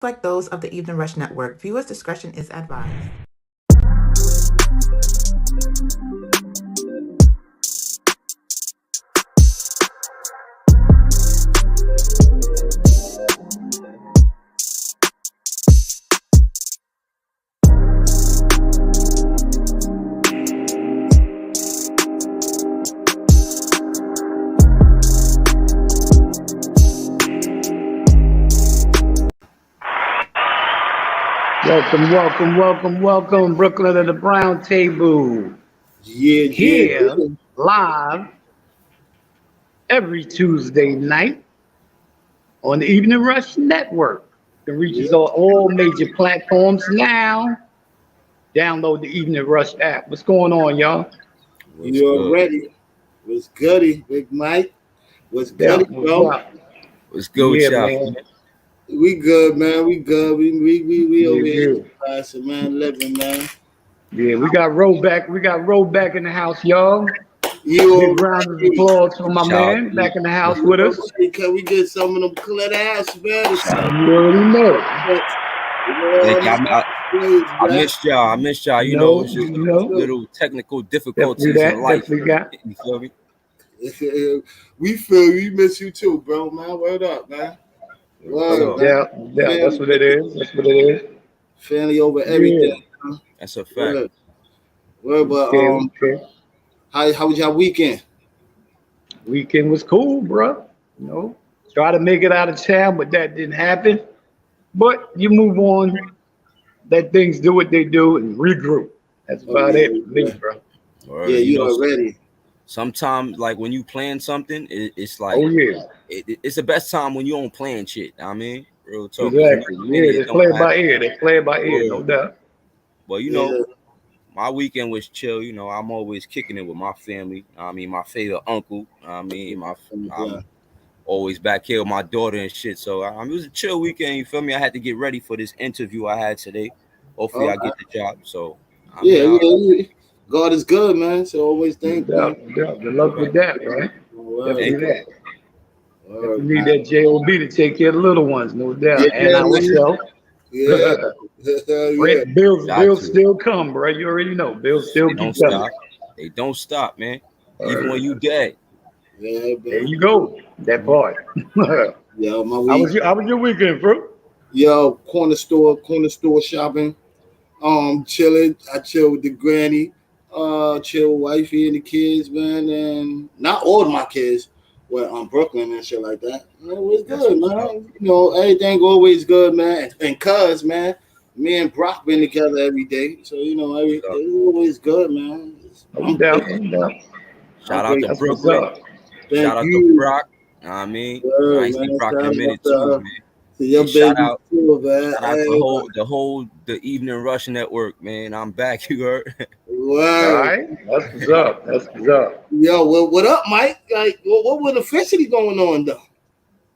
Like those of the Evening Rush Network. Viewers' discretion is advised. Welcome, Brooklyn at the Brown Table. Here, live every Tuesday night on the Evening Rush Network. You can reach us on all major platforms now. Download the Evening Rush app. What's going on, y'all? You're ready. What's goody, Big Mike? What's goody, bro? What's good with y'all? Man. We good, man. We good. We over here, man, living, man. Yeah, we got Roe back. We got Roe back in the house, y'all. Big round of applause for my man back in the house with us. Can we get some of them clear ass, man? You already know. I missed y'all. You know, it's just little technical difficulties in life. You feel me? We feel you. Miss you too, bro, man. Word up, man. Yeah, that's what it is. Family over everything. Yeah. That's a fact. But how was your weekend? Weekend was cool, bro. You know, try to make it out of town, but that didn't happen. But you move on, let things do what they do, and regroup. That's about it for me, bro. Yeah, you are ready. Sometimes, like when you plan something, it's like, it's the best time when you don't plan shit. I mean, real talk. Exactly. Yeah, they play it by ear. They play it by ear, no doubt. Well, you know, my weekend was chill. You know, I'm always kicking it with my family. I mean, my favorite uncle. I'm always back here with my daughter and shit. So it was a chill weekend. You feel me? I had to get ready for this interview I had today. Hopefully, I get the job. So God is good, man. So always thank you. Good luck with that, right? Definitely that. Definitely need that JOB to take care of the little ones, no doubt. And ourselves. Yeah. Bills still come, bro. You already know. Bills still keep coming. They don't stop, man. Even when you dead. Yeah, there you go. That part. Yo, my week. How was your weekend, bro? Yo, corner store shopping. Chilling. I chill with the granny. Chill with wifey and the kids, man, and not all of my kids were Brooklyn and shit like that. It was good, man. You know, everything always good, man. And cuz, man, me and Brock been together every day, so you know, it's always good, man. I'm down. Shout out to Brooklyn. Shout out to Brock. I mean, I see Brock in a minute too, man. Shout out the Evening Rush Network, man. I'm back. You heard? Wow. All right. That's what's up. Yo, what up, Mike? Like, what was officially going on though?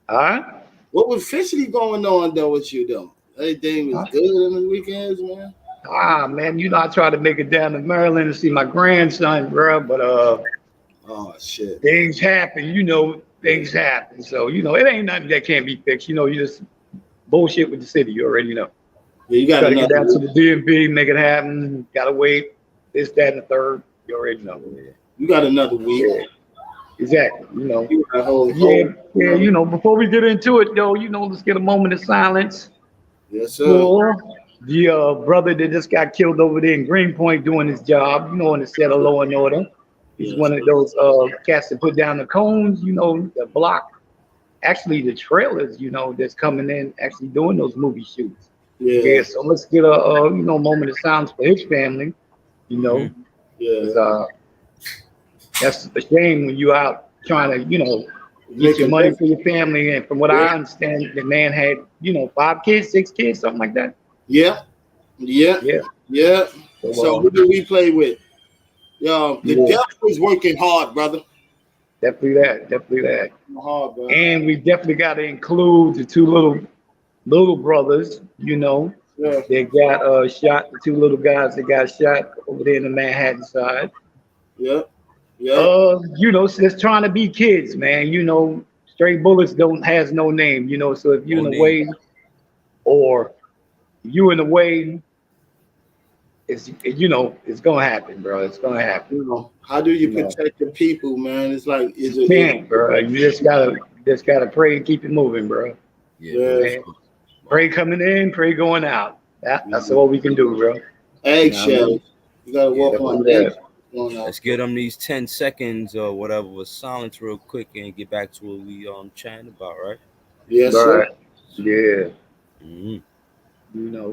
Huh? What was officially going on though with you though? Everything was good in the weekends, man. Man, you know I tried to make it down to Maryland to see my grandson, bro, but oh shit, things happen. You know, things happen. So you know, it ain't nothing that can't be fixed. You know, you just bullshit with the city. You already know. Yeah, you gotta get down to the DMV, make it happen. Gotta wait. This, that, and the third. You already know. You got another week. Yeah. Exactly. You know. You know, before we get into it, though, you know, let's get a moment of silence. Yes, sir. For the brother that just got killed over there in Greenpoint doing his job, you know, on the set of Law and Order. He's one of those cats that put down the cones, you know, the block. Actually, the trailers, you know, that's coming in, actually doing those movie shoots. Yeah. So let's get a moment of silence for his family. You know, that's a shame when you out trying to, you know, get your money for your family. And from what I understand, the man had, you know, 5 kids, 6 kids, something like that. Yeah. So who do we play with? Yo, the devil is working hard, brother. Definitely that. Hard, bro. And we definitely got to include the 2 little brothers, you know. Yeah. They got shot, the 2 little guys that got shot over there in the Manhattan side. Yeah. You know, so it's trying to be kids, man. You know, stray bullets has no name, you know. So if you're in a way, or you in the way, it's it's gonna happen, bro. It's gonna happen. You know, how do you You know, protect the people, man? It's like, you can't, bro. You just gotta pray and keep it moving, bro. Yeah, yeah, real Man. talk. Pray coming in, pray going out. That's Mhm. all we can do, bro. You know what I Eggshells. mean? You gotta Yeah, walk on Yeah. eggshells going out. let's get them these 10 seconds or whatever was silence real quick and get back to what we chatting about, right? Yes, sir. Right. Yeah. Mm-hmm.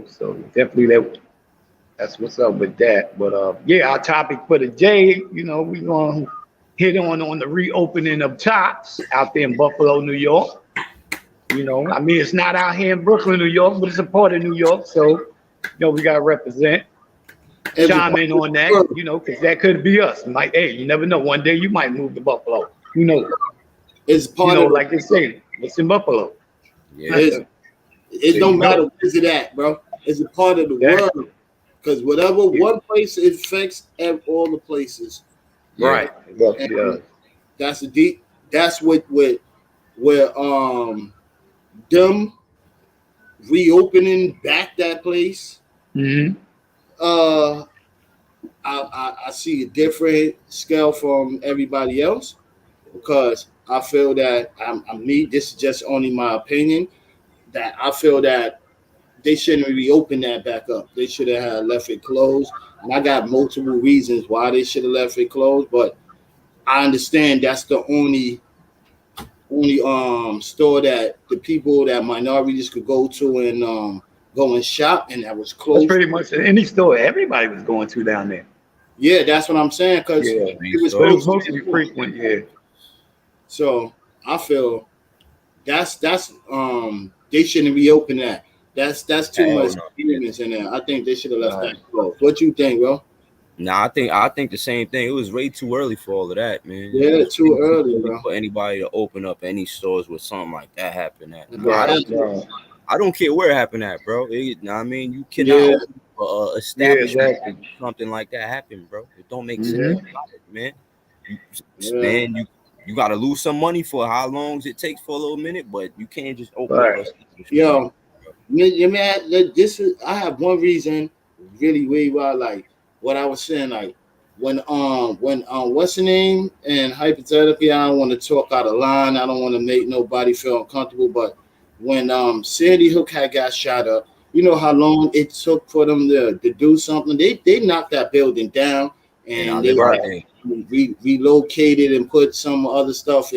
So definitely that's what's up with that. But yeah, our topic for the day, we're gonna hit on the reopening of Tops out there in Buffalo, New York. I mean it's not out here in Brooklyn, New York, but it's a part of New York. So, we gotta represent, It's a chime part in of on the that, world. because that could be us. Like, hey, you never know. One day you might move to Buffalo. Who knows? It's part of the Like they say, it's in Buffalo. Yeah. it's, it There you don't matter go. where's it at, bro. It's a part of the Exactly. world. Because whatever Yeah. one place it affects all the places. Yeah. Right. Well, yeah. And that's a deep that's what where them reopening back that place. Hmm. Uh I see a different scale from everybody else because I feel that I'm me. This is just only my opinion. That I feel that they shouldn't reopen that back up. They should have had left it closed. And I got multiple reasons why they should have left it closed, but I understand that's the only store that the people that minorities could go to and go and shop, and that was That's closed. pretty much any store everybody was going to down there. Yeah, that's what I'm saying because Yeah. it was But it was supposed to mostly be. frequent, yeah. So I feel that's they shouldn't reopen that. That's too Hell much no. demons in there. I think they should have left Right. that closed. What you think, bro? Nah, I think the same thing. It was way too early for all of that, man. It Yeah, was too way too early, early bro. for anybody to open up any stores with something like that happen at. Right, right. I don't care where it happened at, bro. I mean, you cannot Yeah, open a Yeah, establishment exactly. with something like that happen, bro. It don't make sense, Hmm. man. You, yeah. man, you got to lose some money for how long it takes for a little minute, but you can't just open up a Right. establishment like Yo, man, this is. I have one reason, really, way why, like what I was saying, like when what's the name? And hypothetically, I don't want to talk out of line. I don't want to make nobody feel uncomfortable. But when Sandy Hook had got shot up, you know how long it took for them to do something. They knocked that building down and I and they live out Right. there. relocated and put some other stuff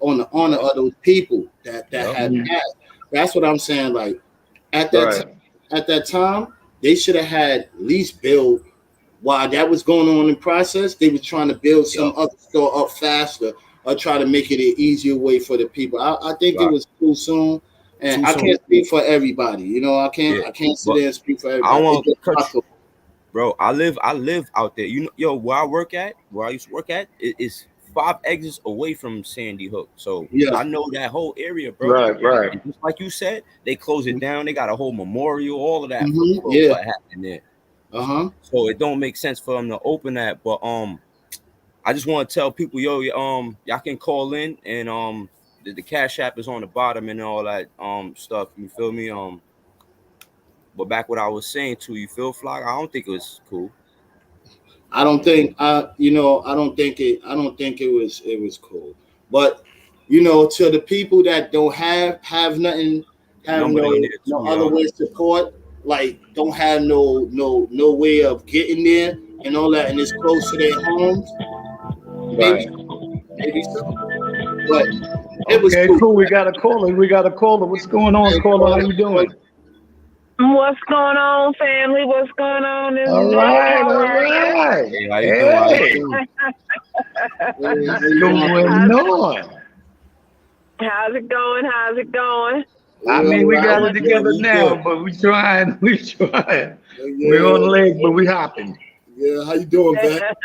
on the honor of those people that Yep. had Mhm. passed. That's what I'm saying. Like at that Right. time, they should have had at least build while that was going on in process. They were trying to build some Yep. other store up faster or try to make it an easier way for the people. I think it Right. was too soon, and Too I soon. can't speak for everybody. Yeah. I can't sit But there and speak for I don't everybody. It's want just to my cut you. thought. Bro, I live out there. You know, yo, where I used to work at, is 5 exits away from Sandy Hook. So Yeah. I know that whole area, bro. Right. Right. And just like you said, they closed it down. They got a whole memorial, all of that for, Mm-hmm. for Yeah. what happened there. Uh-huh. So it don't make sense for them to open that. But I just want to tell people, yo, y'all can call in and the cash app is on the bottom and all that stuff. You feel me? But back what I was saying to you, feel Flock, I don't think it was cool. I don't think it was cool. But to the people that don't have nothing, The have number ain't there no too, other yo. way to support, like don't have no way of getting there and all that, and it's close to their homes, Right. maybe so. But it was Okay, cool. cool. We got a caller. What's going on, Hey, caller? How you doing? What's going on, family? What's going on? This All is Jay. right. How All are you? right. Hey, how you doing? How you Hey, doing? what's how you doing? going on? How's it going? How's it going? I Yeah, mean, all we right. got it What's together We now, good. but we trying. We trying. We're Yeah, on the leg, but we hopping. yeah. How you doing, Vet?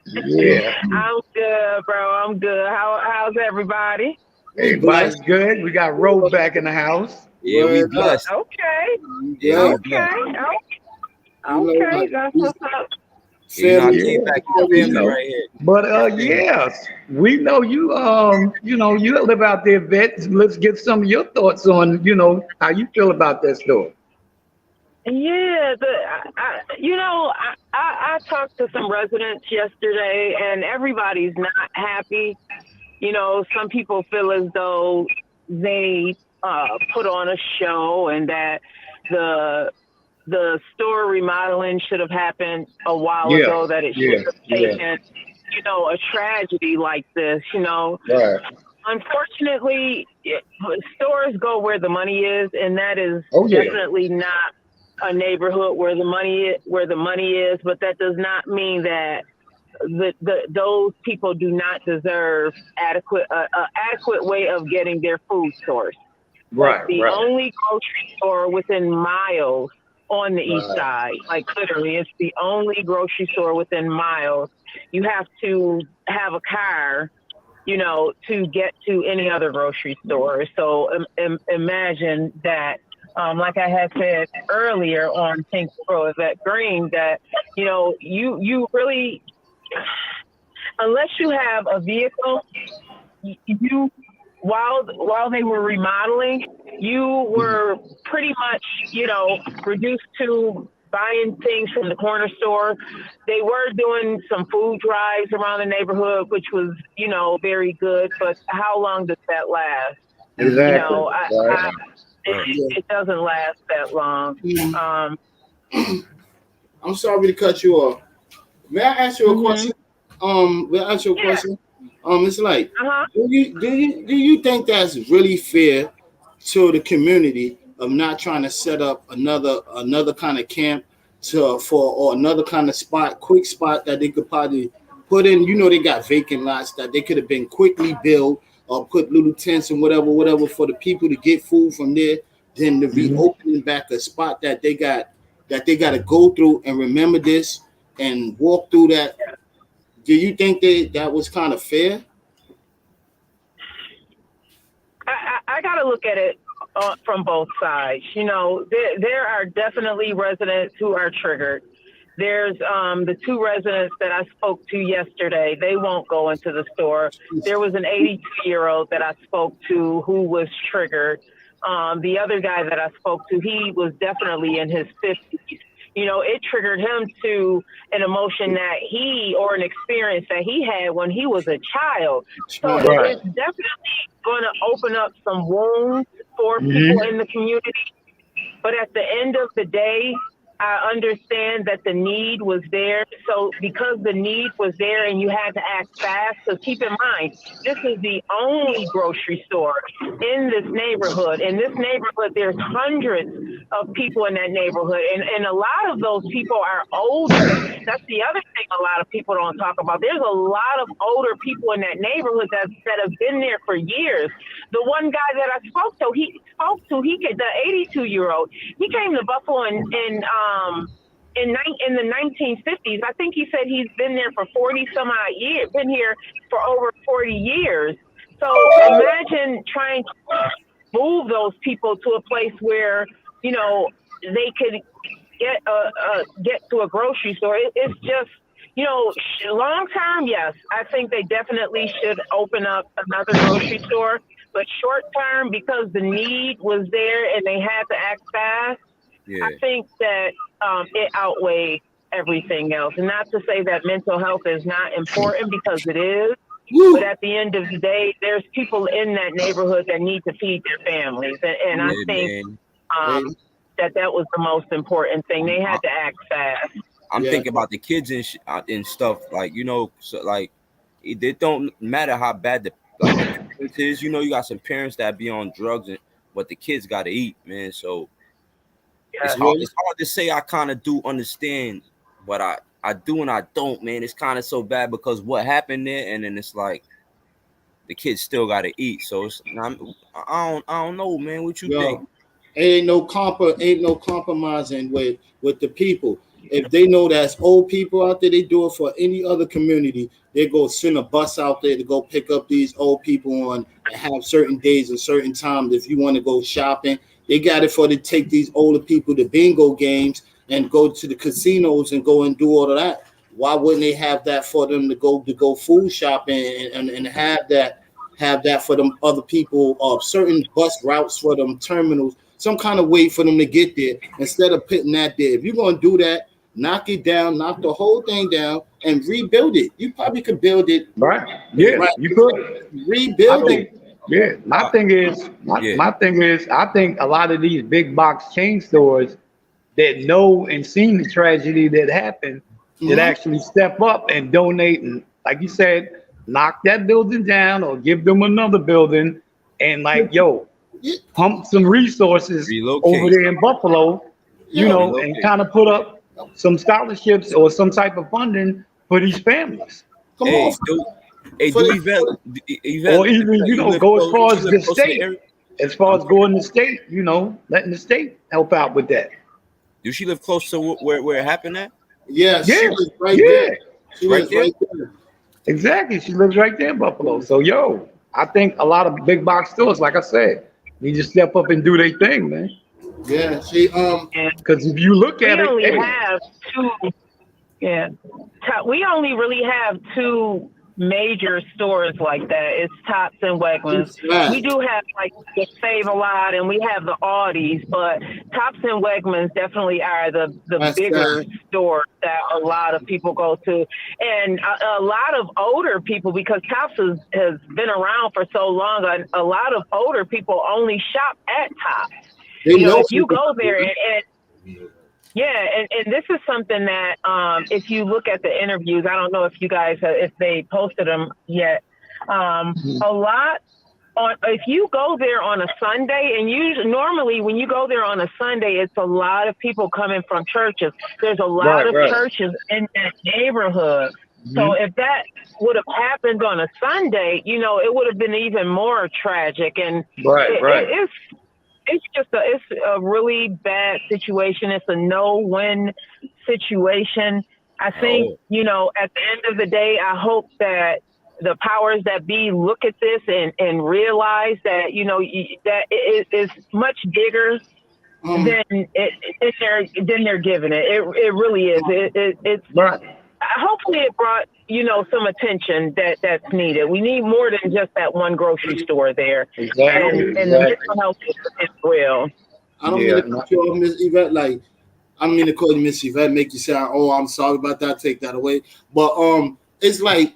Yeah. I'm good, bro. I'm good. How's everybody? We Everybody's blessed. good. We got Ro back in the house. Yeah, we Word up. blessed. Okay. Yeah, Yeah. we blessed. Okay. You know, Okay. like, That's we what's up. You know, I Family, came back to You family know. right here. But Family. yes, we know you. You know, you live out there, vet. Let's get some of your thoughts on, how you feel about that story. Yeah, I talked to some residents yesterday, and everybody's not happy. Some people feel as though they put on a show, and that the the store remodeling should have happened a while Yeah, ago. That it yeah, should have yeah. taken, a tragedy like this. Right. Unfortunately, stores go where the money is, and that is Oh yeah. definitely not a neighborhood where the money is. But that does not mean that those people do not deserve adequate way of getting their food source. That's Right. the Right. only grocery store within miles on the east Right. side. Like literally, it's the only grocery store within miles. You have to have a car, to get to any other grocery store. So imagine that. Like I had said earlier on Pink Rose at Green, that you really, unless you have a vehicle, you while they were remodeling, you were pretty much, reduced to buying things from the corner store. They were doing some food drives around the neighborhood, which was, very good. But how long does that last? Exactly. Right. It doesn't last that long. I'm sorry to cut you off. May I ask you a Mhm. question? May I ask you a Yeah. question? It's like, Uh-huh. do you think that's really fair to the community of not trying to set up another kind of camp or another kind of quick spot that they could probably put in? They got vacant lots that they could have been quickly built or put little tents and whatever for the people to get food from there. Then to reopening back a spot that they got to go through and remember this and walk through that. Do you think that was kind of fair? I got to look at it from both sides. There are definitely residents who are triggered. There's the two residents that I spoke to yesterday. They won't go into the store. There was an 82-year-old that I spoke to who was triggered. The other guy that I spoke to, he was definitely in his 50s. It triggered him to an emotion or an experience that he had when he was a child. So Right. it's definitely going to open up some wounds for people Mm-hmm. in the community. But at the end of the day, I understand that the need was there. So because the need was there and you had to act fast, so keep in mind, this is the only grocery store in this neighborhood. In this neighborhood, there's hundreds of people in that neighborhood. And a lot of those people are older. That's the other thing a lot of people don't talk about. There's a lot of older people in that neighborhood that have been there for years. The one guy that I spoke to, the 82-year-old, he came to Buffalo in the 1950s. I think he said he's been there for 40 some odd years, been here for over 40 years. So imagine trying to move those people to a place where, they could get to a grocery store. It's just, long term, yes, I think they definitely should open up another grocery store. But short term, because the need was there and they had to act fast, Yeah. I think that it outweighed everything else. And not to say that mental health is not important, because it is. But at the end of the day, there's people in that neighborhood that need to feed their families. And I think that was the most important thing. They had to act fast. I'm thinking about the kids and stuff, like, so like it don't matter how bad the parents is. You got some parents that be on drugs, but the kids got to eat, man. So it's hard to say. I kind of do understand, but I do and I don't, man. It's kind of so bad because what happened there, and then it's like the kids still got to eat. So I don't know, man. What you think? Ain't no compromising with the people. If they know that's old people out there, they do it for any other community. They go send a bus out there to go pick up these old people on and have certain days and certain times. If you want to go shopping, they got it for to take these older people to bingo games and go to the casinos and go and do all of that. Why wouldn't they have that for them to go food shopping and have that for them other people, certain bus routes for them terminals, some kind of way for them to get there instead of putting that there. If you're going to do that, knock it down, knock the whole thing down and rebuild it. You probably could build it. Right. Yeah, right. You could. Rebuild it. Yeah. My thing is, I think a lot of these big box chain stores that know and seen the tragedy that happened that actually step up and donate and, like you said, knock that building down or give them another building and pump some resources over there in Buffalo, and kind of put up some scholarships or some type of funding for these families. Come on. Or even, go as far as the state. As far as going to state, letting the state help out with that. Do she live close to where it happened at? Yeah, she lives right there. She lives right there. Exactly. She lives right there in Buffalo. So, I think a lot of big box stores, like I said, need to step up and do their thing, man. Yeah, she because if you look at we only really have two major stores like that. It's Tops and Wegmans. We do have like the Save-A-Lot and we have the Audis, but Tops and Wegmans definitely are the bigger stores that a lot of people go to. And a lot of older people, because Tops has been around for so long, a lot of older people only shop at Tops. If you go there and this is something that if you look at the interviews, I don't know if you guys if they posted them yet. If you go there on a Sunday, and normally when you go there on a Sunday, it's a lot of people coming from churches. There's a lot of churches in that neighborhood. So if that would have happened on a Sunday, it would have been even more tragic. And it's a really bad situation. It's a no-win situation. I think, at the end of the day, I hope that the powers that be look at this and realize that, that it is much bigger than they're giving it. It really is. It's hopefully it brought, some attention that's needed. We need more than just that one grocery store there. Exactly. And the mental health is real. I don't mean to cut you off, Miss Yvette. I mean to call you Miss Yvette, make you sound, I'm sorry about that, take that away. But it's like,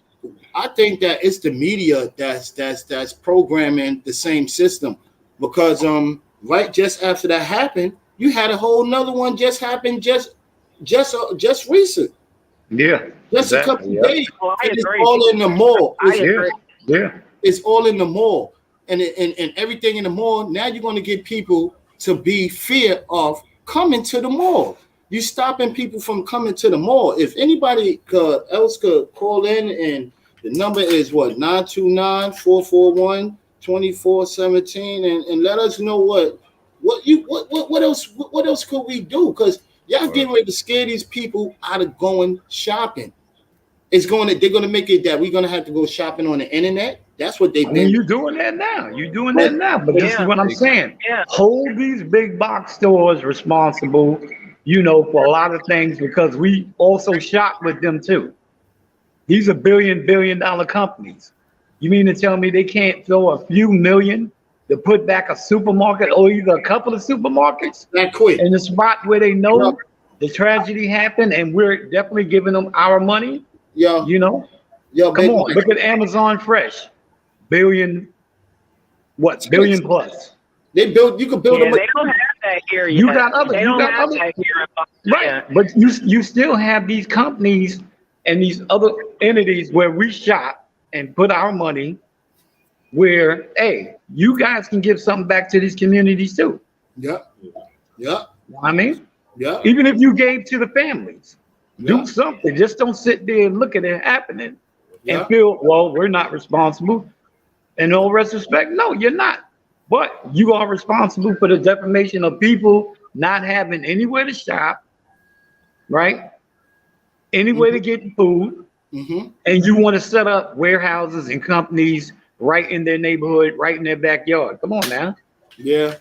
I think that it's the media that's programming the same system, because just after that happened, you had a whole nother one just happened just recent. Yeah. Just a couple of days. It's all in the mall. It's all in the mall. And everything in the mall, now you're going to get people to be fear of coming to the mall. You're stopping people from coming to the mall. If anybody else could call in, and the number is 929-441-2417, and let us know what else could we do? Because y'all getting ready to scare these people out of going shopping. They're going to make it that we're going to have to go shopping on the internet. That's what they've been. You're doing that now. But this is what I'm saying. Hold these big box stores responsible, for a lot of things, because we also shop with them too. These are billion dollar companies. You mean to tell me they can't throw a few million to put back a supermarket or either a couple of supermarkets that quick in the spot where they know the tragedy happened, and we're definitely giving them our money? Come on, look at Amazon Fresh, billion plus. You could build them. They don't have that here yet. You got other. Right, but you still have these companies and these other entities where we shop and put our money, where, hey, you guys can give something back to these communities too. Yeah. I mean, yeah. Even if you gave to the families, do something. Just don't sit there and look at it happening and feel, well, we're not responsible. In all respect, no, you're not. But you are responsible for the defamation of people not having anywhere to shop, right? Anywhere to get food. And you want to set up warehouses and companies right in their neighborhood, right in their backyard. Come on now. Yeah.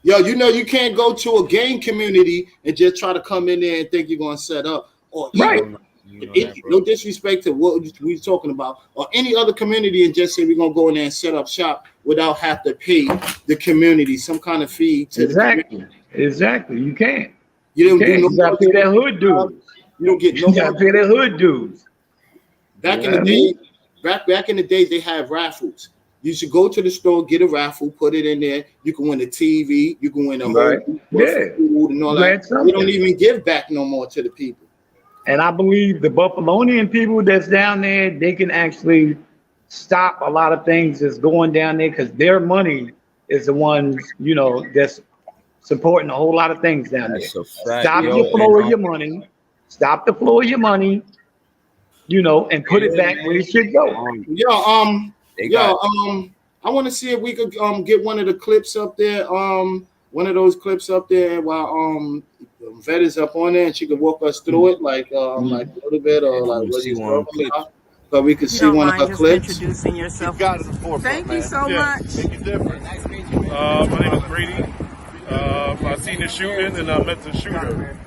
Yo, you can't go to a gang community and just try to come in there and think you're going to set up. Or No disrespect to what we're talking about, or any other community, and just say we're gonna go in there and set up shop without have to pay the community some kind of fee to Exactly. You can't. You don't do no. You gotta pay that hood dues. You don't get no. You gotta pay that hood dues. Back in the day, back in the days, they have raffles. You should go to the store, get a raffle, put it in there. You can win a TV, you can win a whole food and all that. They don't even give back no more to the people. And I believe the Buffalonian people that's down there, they can actually stop a lot of things that's going down there because their money is the ones, you know, that's supporting a whole lot of things down there. Stop the flow of your money. Stop the flow of your money, you know, and put it back where it should go. I want to see if we could get one of the clips up there. One of those clips up there while Vet is up on there and she could walk us through it like a little bit or like what he's talking about. But we could see one of her clips. Introducing yourself. Thank you so much. Make it different. My name is Brady. I seen the shooting and I met the shooter.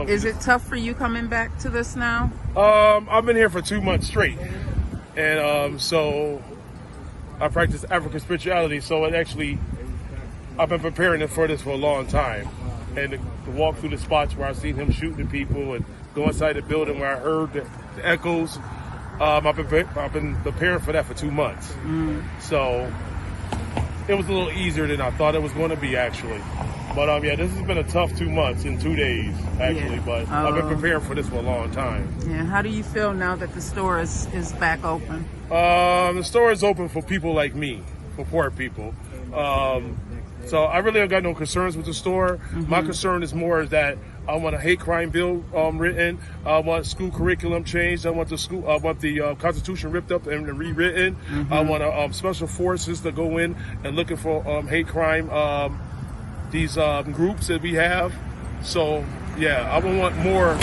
Is it tough for you coming back to this now? I've been here for 2 months straight, and so I practice African spirituality. So I've been preparing for this for a long time, and to walk through the spots where I've seen him shooting people and go inside the building where I heard the echoes. I've been preparing for that for 2 months. So it was a little easier than I thought it was going to be, actually. But this has been a tough 2 months and 2 days, actually. Yeah. But I've been preparing for this for a long time. Yeah. How do you feel now that the store is back open? The store is open for people like me, for poor people. So I really have got no concerns with the store. My concern is more that I want a hate crime bill written. I want school curriculum changed. I want the Constitution ripped up and rewritten. I want special forces to go in and looking for hate crime. These groups that we have. So I would want more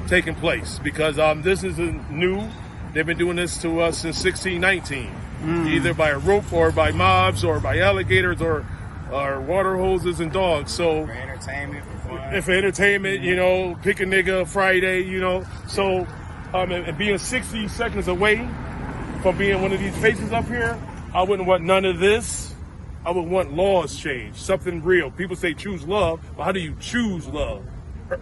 taking place because this isn't new. They've been doing this to us since 1619, either by a rope or by mobs or by alligators or water hoses and dogs. So for entertainment, you know, pick a nigga Friday, you know. So and being 60 seconds away from being one of these faces up here, I wouldn't want none of this. I would want laws changed, something real. People say choose love, but how do you choose love?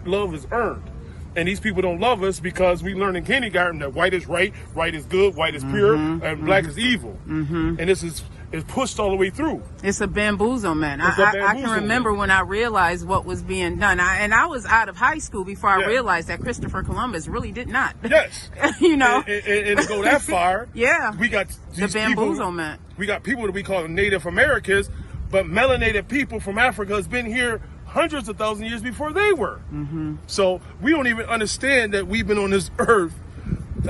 Love is earned. And these people don't love us because we learned in kindergarten that white is right is good, white is pure, and black is evil. And this is pushed all the way through. It's a bamboozlement. I can remember when I realized what was being done. I was out of high school before I realized that Christopher Columbus really did not. Yes. You know. And to go that far, we got these the bamboozlement. We got people that we call Native Americans, but melanated people from Africa has been here hundreds of thousands of years before they were. So we don't even understand that we've been on this earth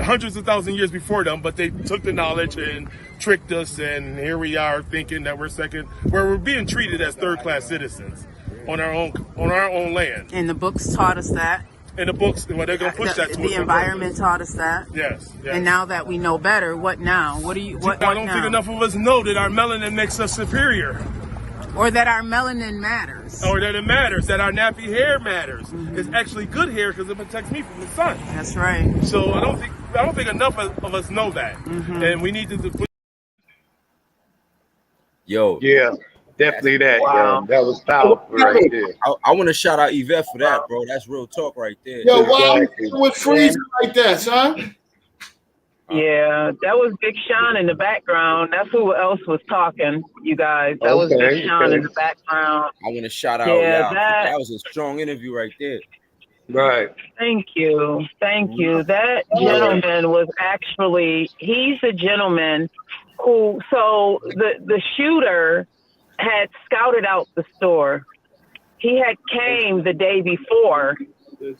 hundreds of thousands of years before them, but they took the knowledge and tricked us, and here we are thinking that we're being treated as third-class citizens on our own land. And the books taught us that. And the books, well, they're gonna push that to us. The environment taught us that. Yes. And now that we know better, what now? I don't think enough of us know that our melanin makes us superior. Or that our melanin matters. Or that it matters, that our nappy hair matters. It's actually good hair because it protects me from the sun. That's right. So I don't think enough of us know that. And we need to put. Yo. Yeah, definitely that. Wow. Yo, that was powerful right there. I want to shout out Yvette for that, bro. That's real talk right there. Yo, why you freezing like that, son? Yeah, that was Big Shone in the background. That's who else was talking, you guys. That was Big Shone in the background. I want to shout out. Yeah, that was a strong interview right there. Right. Thank you. That gentleman was he's a gentleman who, so the shooter had scouted out the store. He had came the day before.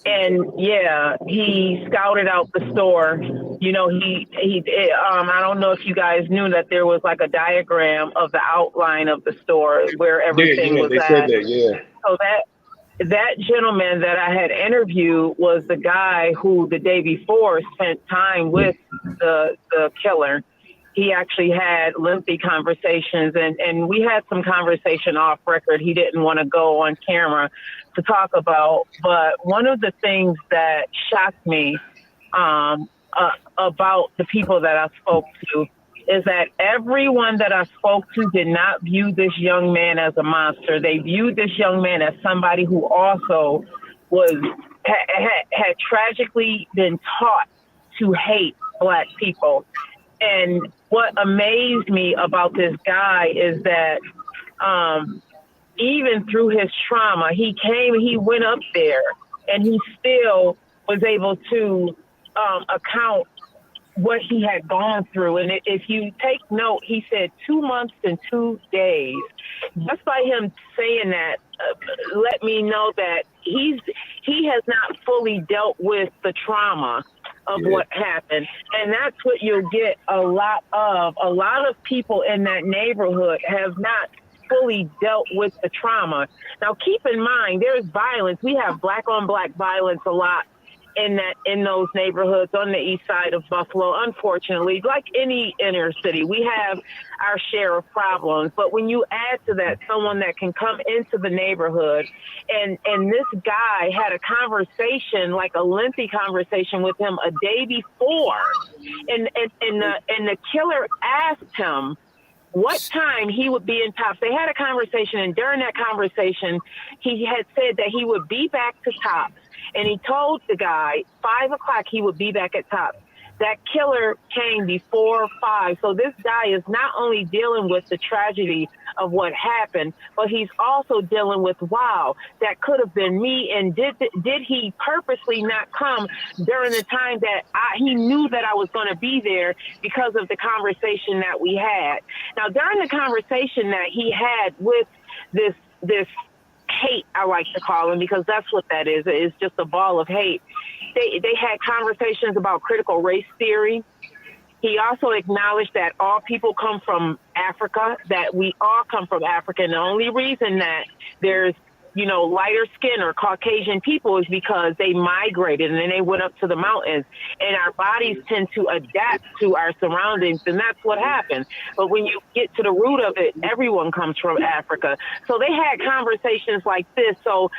And he scouted out the store. You know, I don't know if you guys knew that there was like a diagram of the outline of the store where everything was at. Said that, So that gentleman that I had interviewed was the guy who the day before spent time with the killer. he actually had lengthy conversations, and we had some conversation off record he didn't want to go on camera to talk about. But one of the things that shocked me about the people that I spoke to is that everyone that I spoke to did not view this young man as a monster. They viewed this young man as somebody who also had tragically been taught to hate Black people. And what amazed me about this guy is that even through his trauma, he went up there and he still was able to account what he had gone through. And if you take note, he said 2 months and 2 days. Just by him saying that, let me know that he has not fully dealt with the trauma of what happened. And that's what you'll get a lot of. A lot of people in that neighborhood have not fully dealt with the trauma. Now, keep in mind, there's violence. We have Black on Black violence a lot in those neighborhoods on the east side of Buffalo. Unfortunately, like any inner city, we have our share of problems. But when you add to that someone that can come into the neighborhood, and this guy had a conversation, like a lengthy conversation with him a day before, and the killer asked him what time he would be in Tops. They had a conversation, and during that conversation, he had said that he would be back to Tops. And he told the guy 5 o'clock he would be back at Tops. That killer came before 5. So this guy is not only dealing with the tragedy of what happened, but he's also dealing with, wow, that could have been me. And did he purposely not come during the time that he knew that I was going to be there because of the conversation that we had? Now, during the conversation that he had with this hate, I like to call him, because that's what that is. It's just a ball of hate. They had conversations about critical race theory. He also acknowledged that all people come from Africa, that we all come from Africa. And the only reason that there's, lighter skin or Caucasian people is because they migrated and then they went up to the mountains, and our bodies tend to adapt to our surroundings, and that's what happens. But when you get to the root of it, everyone comes from Africa. So they had conversations like this. So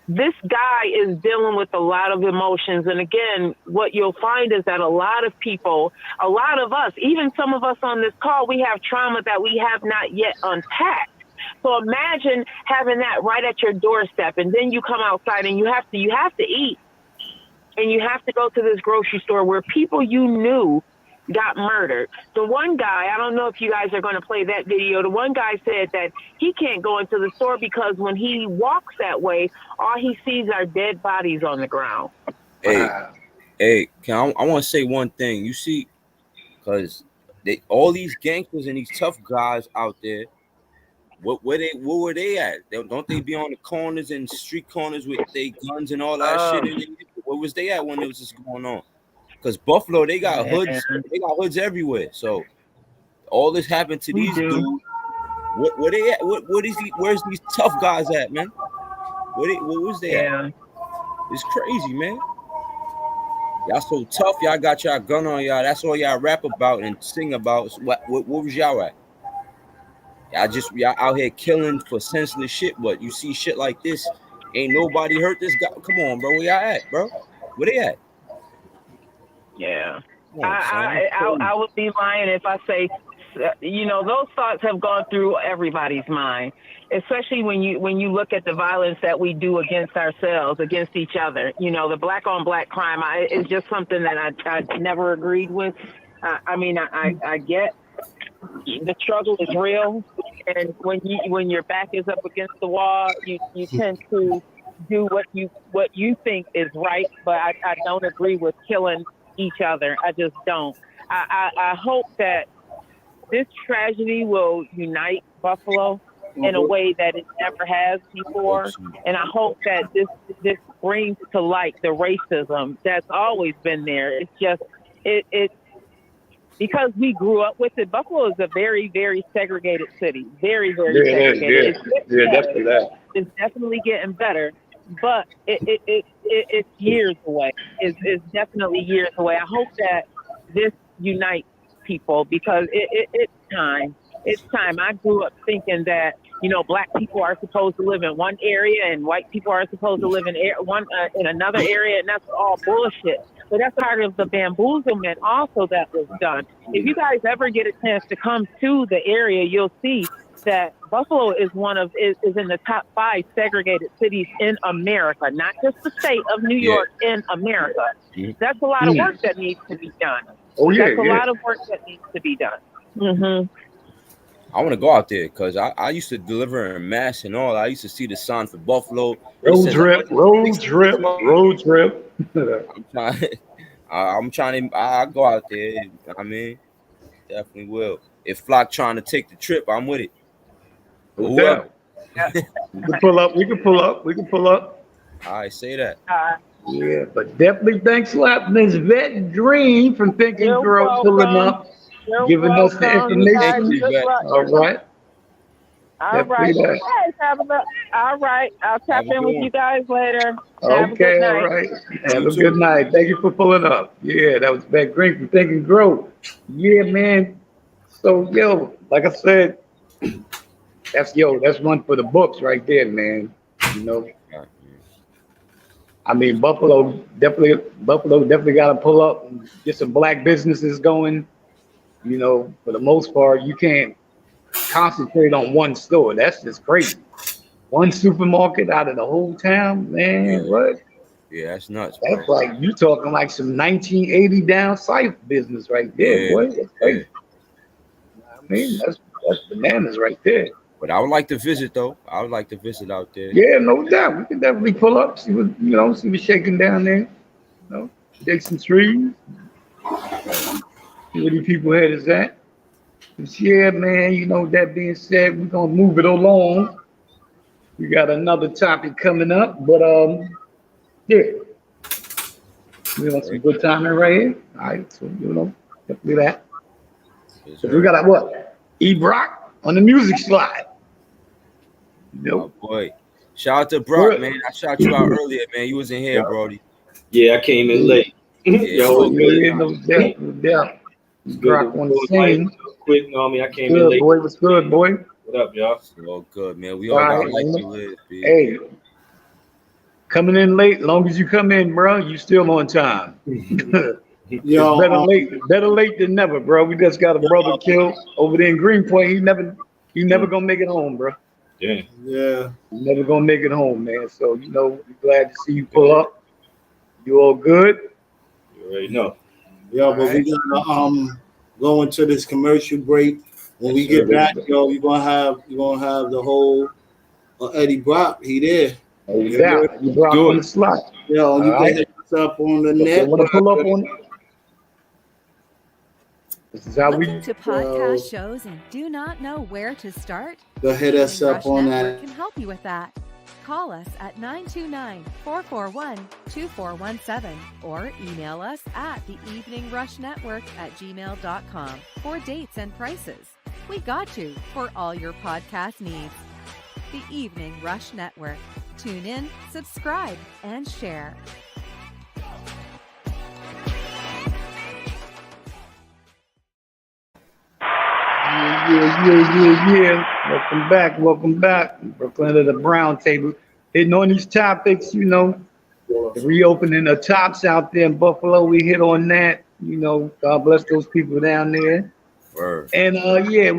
this guy is dealing with a lot of emotions. And again, what you'll find is that a lot of people, a lot of us, even some of us on this call, we have trauma that we have not yet unpacked. So imagine having that right at your doorstep, and then you come outside and you have to eat, and you have to go to this grocery store where people you knew got murdered. The one guy, I don't know if you guys are going to play that video. The one guy said that he can't go into the store because when he walks that way, all he sees are dead bodies on the ground. Hey, I want to say one thing. You see, because all these gangsters and these tough guys out there, what were they at? Don't they be on the corners and street corners with their guns and all that shit? Where was they at when it was just going on? Because Buffalo, they got hoods. They got hoods everywhere. So all this happened to these dudes. Where they at? Where's these tough guys at, man? What was they at? It's crazy, man. Y'all so tough. Y'all got y'all gun on y'all. That's all y'all rap about and sing about. So what was y'all at? Y'all out here killing for senseless shit, but you see shit like this, ain't nobody hurt this guy. Come on, bro. Where y'all at, bro? Where they at? Yeah. I would be lying if I say, those thoughts have gone through everybody's mind, especially when you look at the violence that we do against ourselves, against each other. The Black on Black crime is just something that I never agreed with. I get the struggle is real, and when your back is up against the wall, you tend to do what you think is right. But I don't agree with killing each other. I just don't. I hope that this tragedy will unite Buffalo in a way that it never has before, and I hope that this brings to light the racism that's always been there. It's just it because we grew up with it. Buffalo is a very, very segregated city. Very, very segregated. Definitely that. It's definitely getting better, but it's years away. It's definitely years away. I hope that this unites people because it's time. It's time. I grew up thinking that, black people are supposed to live in one area and white people are supposed to live in another area, and that's all bullshit. But that's part of the bamboozlement also that was done. If you guys ever get a chance to come to the area, you'll see that Buffalo is is in the top 5 segregated cities in America, not just the state of New York, in America. That's a lot of work that needs to be done. Oh, yeah, That's a lot of work that needs to be done. Mm-hmm. I want to go out there because I used to deliver in mass and all. I used to see the sign for Buffalo. Road trip. I'm trying to. I'll go out there. I mean, definitely will. If Flock trying to take the trip, I'm with it. Whoever. We can pull up. I say that. Yeah, but definitely thanks a lot, Miss Vet Dream from Thinking Girl pulling up, giving us the information. All right. All right. All right. I'll tap in with you guys later. Okay, all right. Have a good night. Thank you for pulling up. Yeah, that was Vet Green from Thinking Girl. Yeah, man. So, like I said, that's one for the books right there, man. I mean, Buffalo definitely got to pull up and get some black businesses going. For the most part, you can't concentrate on one store. That's just crazy. One supermarket out of the whole town, man. What? Yeah, that's nuts. That's like you talking like some 1980 down south business right there, boy. That's crazy. I mean, that's bananas right there. But I would like to visit though. I would like to visit out there. Yeah, no doubt. We can definitely pull up, see what's shaking down there. Shake some trees. See where these people head is at. Yeah, man, that being said, we're gonna move it along. We got another topic coming up, but yeah. We want some good timing right here. All right, so definitely that. So we got what? E Brock on the music slide. Oh boy. Shout out to Brock, man. I shot you out earlier, man. You was in here, Brody. Yeah, I came in late. No doubt. Brock on the scene. Quick, I came in late. Boy, what's good, boy? What up, y'all? It's all good, man. We all got life to live, man. Hey, coming in late, long as you come in, bro, you still on time. Better late than never, bro. We just got a brother killed over there in Greenpoint. He never gonna make it home, bro. Yeah. He's never gonna make it home, man. So we're glad to see you pull up. You all good? You already know. Yeah, but we gotta go into this commercial break. When we get back, you're gonna have the whole Eddie Brock. He there. Yeah, you Brock on the slot. You can hit us up on the net. Want to pull up on? This is how Looking to podcast shows and do not know where to start? Go hit us up on that. Can help you with that. Call us at 929-441-2417 or email us at theeveningrushnetwork@gmail.com for dates and prices. We got you for all your podcast needs. The Evening Rush Network. Tune in, subscribe, and share. Yeah. Welcome back. Brooklyn at the Brown Table. Hitting on these topics, the reopening the tops out there in Buffalo. We hit on that. God bless those people down there. Word. And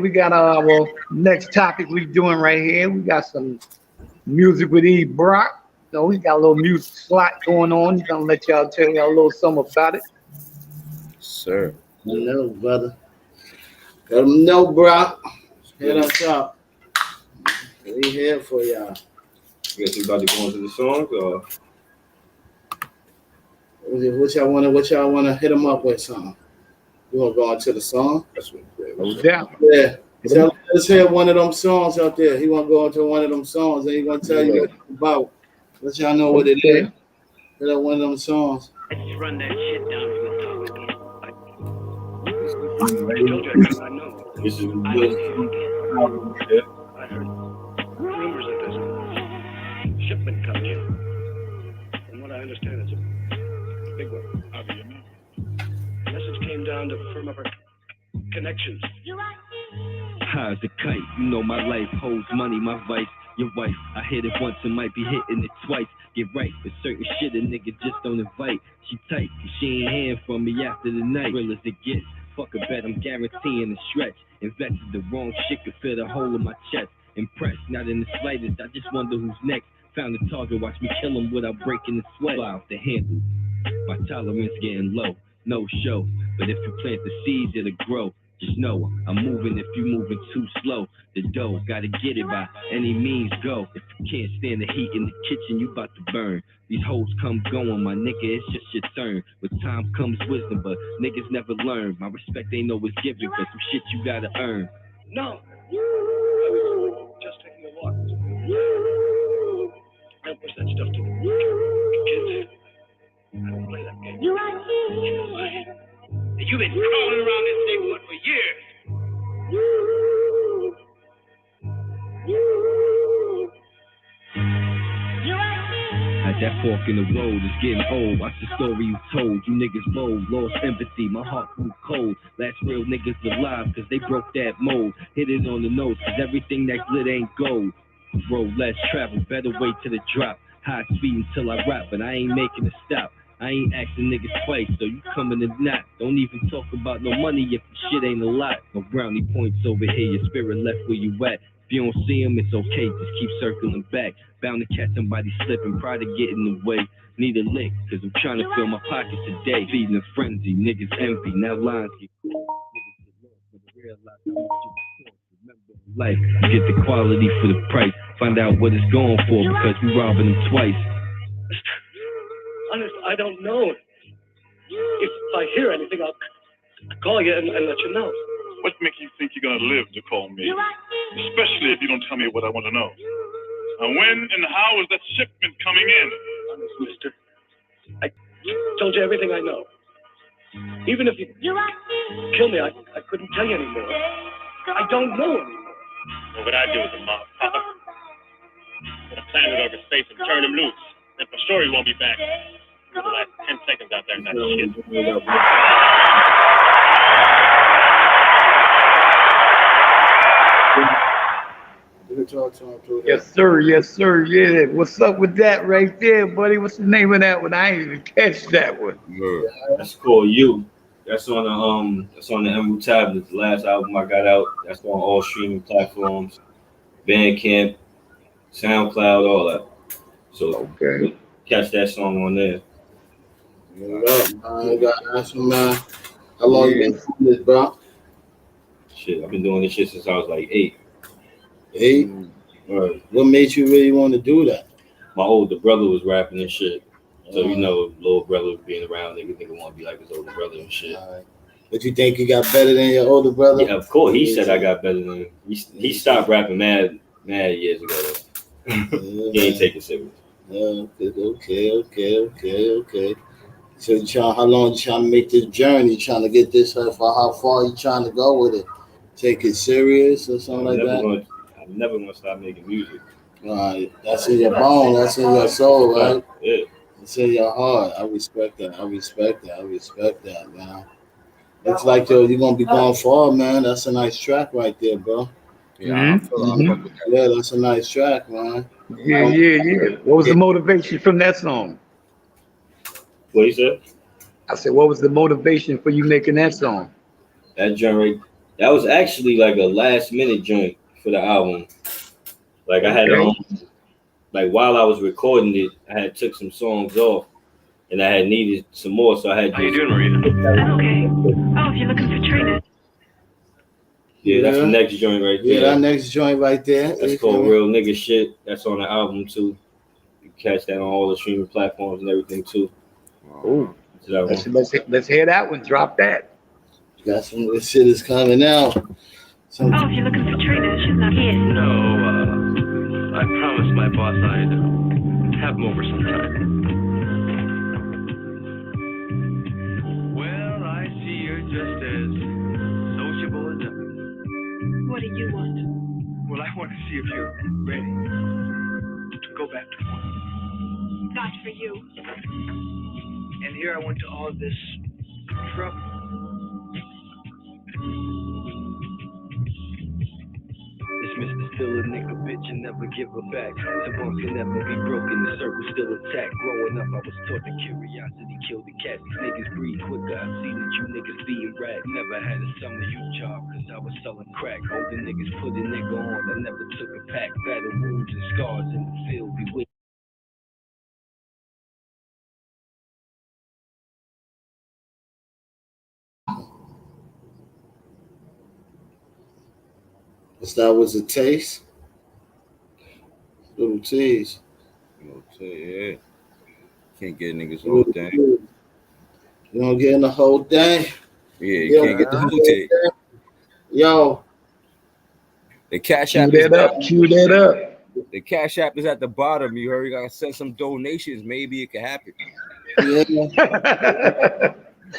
we got our next topic we doing right here. We got some music with E Brock. We got a little music slot going on. He's gonna let y'all tell y'all a little something about it. Sir. No, brother. Let them know, Brock. Hit us up. We here for y'all. Guess we about to go into the songs, or what y'all wanna hit them up with? Something. You wanna go into the song? that's what No doubt. Yeah. So let's hear one of them songs out there. He wanna go into one of them songs, and he gonna tell you what it's about. Let y'all know what it is. Hit up one of them songs. Just run that shit down from the top again. I told you I know. this is I good. I heard rumors that there's a shipment coming in. From what I understand, it's a big one. The message came down to firm up our connections. High as a kite, you know my life holds money, my vice. Your wife, I hit it once and might be hitting it twice. Get right, but certain shit a nigga just don't invite. She tight, but she ain't hearing from me after the night. Real as it gets, fuck a bet, I'm guaranteeing a stretch. Invested the wrong shit could fit a hole in my chest. Impressed, not in the slightest, I just wonder who's next. Found a target, watch me kill him without breaking the sweat. Fly off the handle, my tolerance getting low. No show, but if you plant the seeds, it'll grow. Just know I'm moving if you moving too slow. The dough, gotta get it by any means go. If you can't stand the heat in the kitchen, you about to burn. These hoes come going, my nigga, it's just your turn. With time comes wisdom, but niggas never learn. My respect ain't always given, cause some shit you gotta earn. No. I was just taking a walk. Don't push that stuff to the kids. I don't play that game. You are here. You've been crawling around this neighborhood for years. At that fork in the road, it's getting old. Watch the story you told. You niggas bold, lost empathy, my heart grew cold. Last real niggas alive, cause they broke that mold. Hit it on the nose, cause everything that glit ain't gold. Road less travel, better wait till the drop. High speed until I rap, but I ain't making a stop. I ain't asking niggas twice, so you coming to knock. Don't even talk about no money if the shit ain't a lot. No brownie points over here, your spirit left where you at. If you don't see them, it's okay, just keep circling back. Bound to catch somebody slipping, pride to get in the way. Need a lick, cause I'm trying to fill my pockets today. Feeding a frenzy, niggas envy, now lines get cool. Niggas get lost, but they realize how much you cost. Remember life, get the quality for the price. Find out what it's going for, because we robbing them twice. Honest, I don't know. If I hear anything, I'll call you and let you know. What makes you think you're gonna live to call me? Especially if you don't tell me what I want to know. Now, when and how is that shipment coming in? Honest, mister. I told you everything I know. Even if you kill me, I couldn't tell you anymore. I don't know anymore. What would I do with the mob, Papa? I'm gonna plan it over space and turn him loose. Then for sure he won't be back. For the last 10 seconds out there in that shit. Yes, sir. Yes, sir. Yeah. What's up with that right there, buddy? What's the name of that one? I ain't even catch that one. That's called You. That's on the Emerald Tablets. The last album I got out. That's on all streaming platforms, Bandcamp, SoundCloud, all that. So okay, catch that song on there. I got to ask you, man. How long you been doing this, bro? Shit, I've been doing this shit since I was like 8. 8? Right. What made you really want to do that? My older brother was rapping and shit. So, you know, little brother being around, nigga want to be like his older brother and shit. But you think you got better than your older brother? Yeah, of course. He said I got better than him. He stopped rapping mad years ago. He ain't taking serious. Okay. So how long you trying to make this journey? Trying to get this for how far you trying to go with it? Take it serious or something like that? I'm never gonna stop making music. All right, that's in your bone. That's in your soul, right? Yeah. It's in your heart. I respect that, man. Looks like you're gonna be going far, man. That's a nice track right there, bro. Yeah, Yeah, that's a nice track, man. Yeah. What was the motivation from that song? What you said? I said, what was the motivation for you making that song? That joint, that was actually like a last minute joint for the album. Like I had like while I was recording it, I had took some songs off, and I had needed some more, so I had. How you doing, Maria? I'm okay. Oh, if you're looking for trainers. Yeah, that's the next joint right there. Yeah, that next joint right there. That's called Real Nigga Shit. That's on the album too. You can catch that on all the streaming platforms and everything too. Oh, let's hear that one. Drop that. Got some of this shit is coming out. Oh, if you're looking for trainers, she's not here. No, I promised my boss I'd have him over sometime. Well, I see you're just as sociable as ever. What do you want? Well, I want to see if you're ready to go back to work. Not for you. And here I went to all this trouble. Still a nigga bitch and never give her back. The bone can never be broken, the circle still intact. Growing up, I was taught that curiosity killed the cat. These niggas breed quicker. I see that you niggas being rat. Never had a summer youth job, cause I was selling crack. Older niggas put a nigga on, I never took a pack. Battle wounds and scars in the field. We wait. That was a taste. Little tease. Yeah. Can't get niggas the whole thing. You don't get in the whole thing. Yeah, you can't get the whole thing. Yo. The Cash App is Cue that up. The Cash App is at the bottom. You heard? You gotta send some donations. Maybe it could happen. Yeah.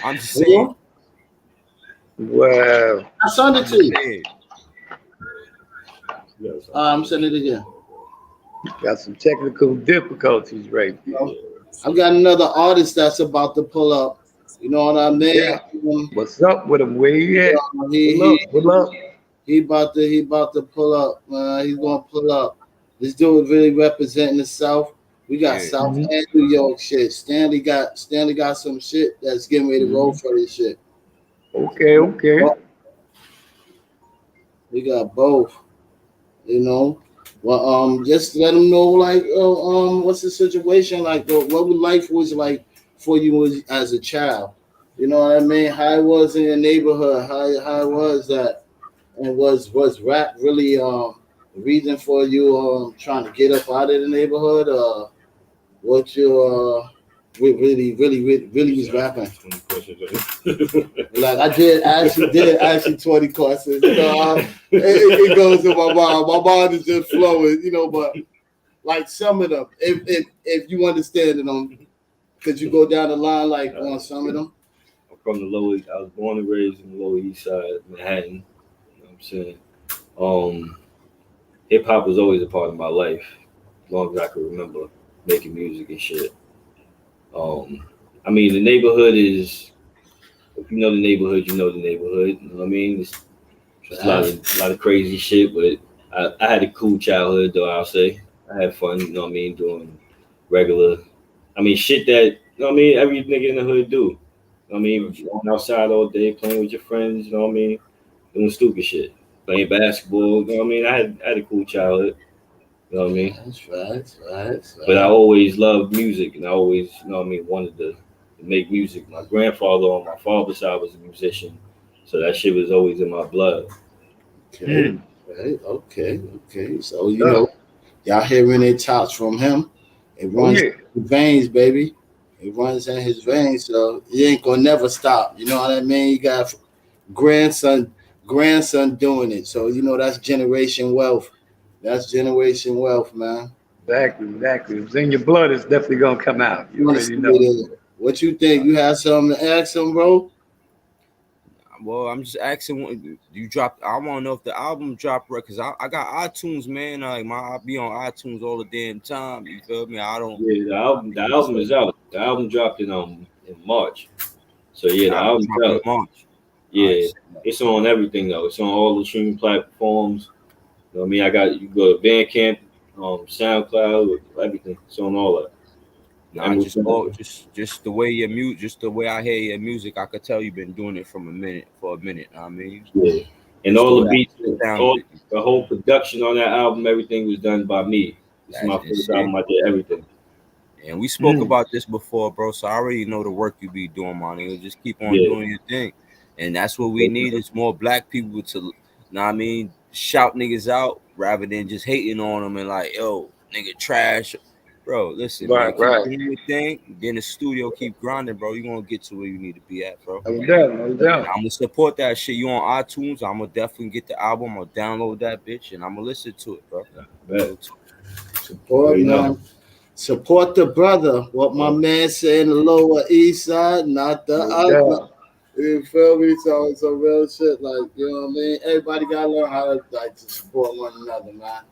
I'm just saying. Wow. I sent it to you. I'm sending it again. Got some technical difficulties right there. I've got another artist that's about to pull up. You know what I mean? Yeah. What's up with him? Where he at? Pull up. He about to pull up. He's gonna pull up. This dude really representing the South. We got South and New York shit. Stanley got some shit that's getting ready to roll for this shit. Okay. We got both. You know. Well, just let them know, like, what's the situation like? What life was like for you as a child? You know what I mean? How it was in your neighborhood? How it was that, and was rap really the reason for you trying to get up out of the neighborhood? What you really was rapping? Like I actually did 20 questions. You know, it goes in my mind. My mind is just flowing, you know. But like some of them, if you understand them, could you go down the line like on some of them? I'm from the Lower East. I was born and raised in the Lower East Side, Manhattan. You know what I'm saying? Hip hop was always a part of my life, as long as I could remember making music and shit. I mean, the neighborhood is, if you know the neighborhood, you know the neighborhood. You know what I mean? It's just a lot of crazy shit, but I had a cool childhood, though, I'll say. I had fun, you know what I mean, doing regular, shit that, you know what I mean, every nigga in the hood do. You know what I mean? Going outside all day, playing with your friends, you know what I mean? Doing stupid shit. Playing basketball, you know what I mean? I had a cool childhood. You know what I mean? That's right. But I always loved music, and I always, you know what I mean, wanted to make music. My grandfather on my father's side was a musician, so that shit was always in my blood. Okay, right, okay. So you know, y'all hearing it talks from him. It runs in his veins, baby. It runs in his veins, so he ain't gonna never stop. You know what I mean? You got grandson doing it, so you know that's generation wealth. That's generation wealth, man. Exactly. If it's in your blood, it's definitely gonna come out. You already know. What you think? You have something to ask him, bro? Well, I'm just asking. You dropped. I want to know if the album dropped right, because I got iTunes, man. Like I be on iTunes all the damn time. You feel me? I don't. Yeah, the album is out. The album dropped in March. So yeah, the album dropped in March. Yeah, it's on everything though. It's on all the streaming platforms. You know what I mean? You go to Bandcamp, SoundCloud, everything. It's on all that. Nah, just the way your music, just the way I hear your music, I could tell you've been doing it for a minute. I mean, yeah. And all the beats, the whole production on that album, everything was done by me. It's my first album. I did everything. And we spoke about this before, bro. So I already know the work you be doing, man. Just keep on doing your thing, and that's what we need is more black people to, know what I mean, shout niggas out rather than just hating on them and like, yo, nigga, trash. Bro, listen, man, keep doing your thing. Get in the studio, keep grinding, bro. You're gonna get to where you need to be at, bro. No doubt. I'm gonna support that shit. You on iTunes? I'm gonna definitely get the album. I'm gonna download that bitch and I'm gonna listen to it, bro. Support, man. Support the brother. What my man said in the Lower East Side, not the other. You feel me? So it's a real shit. Like, you know what I mean? Everybody gotta learn how to to support one another, man.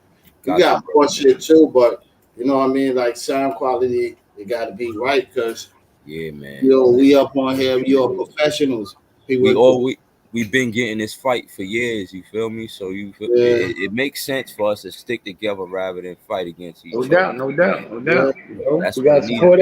You got more shit too, but you know what I mean? Like sound quality, it gotta be right, because man. You know, we up on here, we are professionals. we've been getting this fight for years. You feel me? So it makes sense for us to stick together rather than fight against each other. No doubt. You know, That's we what gotta it needs to support